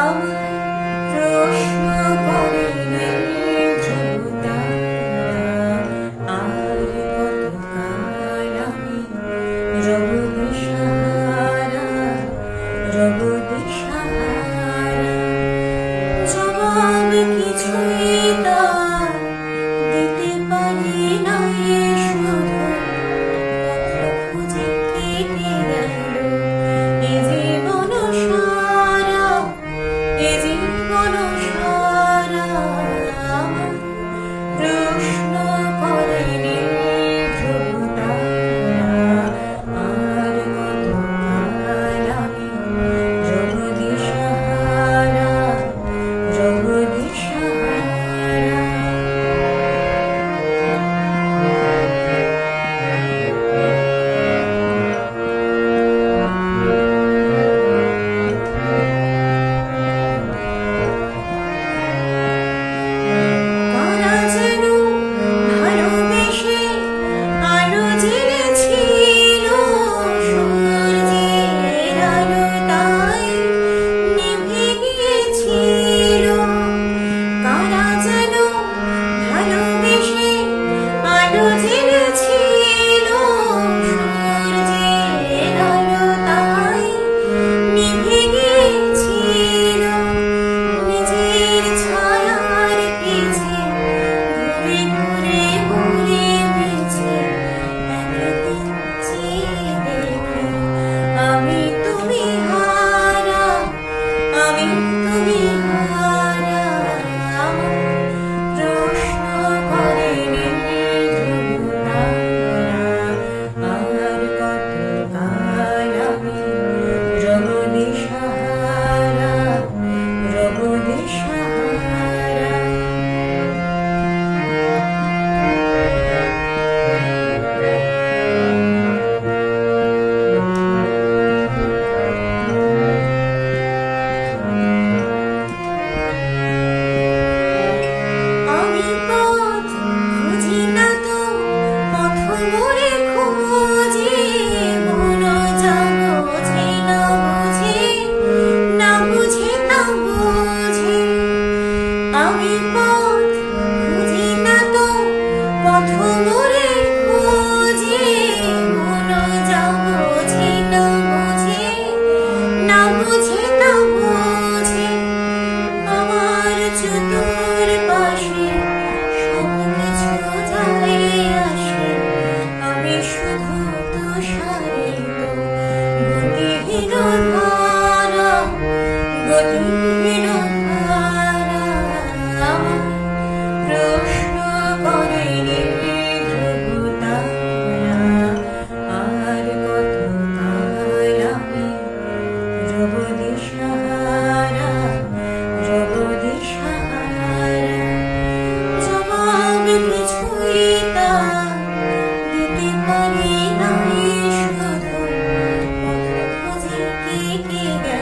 আমার প্রশ্ন করে ধ্রুবতারা, আর কতকাল আমি রব দিশাহারা, রব দিশাহারা। জবাব কিছুই তার দিতে পারি না, শুধু পথ খুঁজে কেটে গেল এ জীবন সারা, এ জীবন সারা। আমার প্রশ্ন করে ধ্রুবতারা, আর কতকাল আমি রব দিশাহারা, রব দিশাহারা। কারা যেন ভালোবেসে আলো জ্বেলেছিল, সূর্যের আলো তাই নিভে গিয়েছিল। কারা যেন ভালোবেসে আলো জ্বেলেছিল, সূর্যের আলো তাই নিভে গিয়েছিল। নিজের ছায়ার পিছে ঘুরে ঘুরে ঘুরে বেছে একদিন চেয়ে দেখি আমি তুমি হারা, আমি তুমি হারা। আমার প্রশ্ন করে ধ্রুবতারা, আর কতকাল আমি রব দিশাহারা, রব দিশাহারা। আমি পথ খুঁজি না তো পথ মোরে খোঁজে, মন যা বোঝে না বুঝে, না বুঝে তা বোঝে। আমি পথ খুঁজি না তো পথ মোরে খোঁজে, মন যা বোঝে না বুঝে, না বুঝে তা বোঝে। আমার চতুর পাশে সব কিছু যায় আসে, আমি শুধু তুষারে তো গতিহীন ধারা, গতিহীন ধারা। আমার প্রশ্ন করে ধ্রুবতারা, আর কতকাল আমি রব দিশাহারা, রব দিশাহারা। জবাব কিছুই তার দিতে পারি না, শুধু পথ খুঁজে কেটে গেল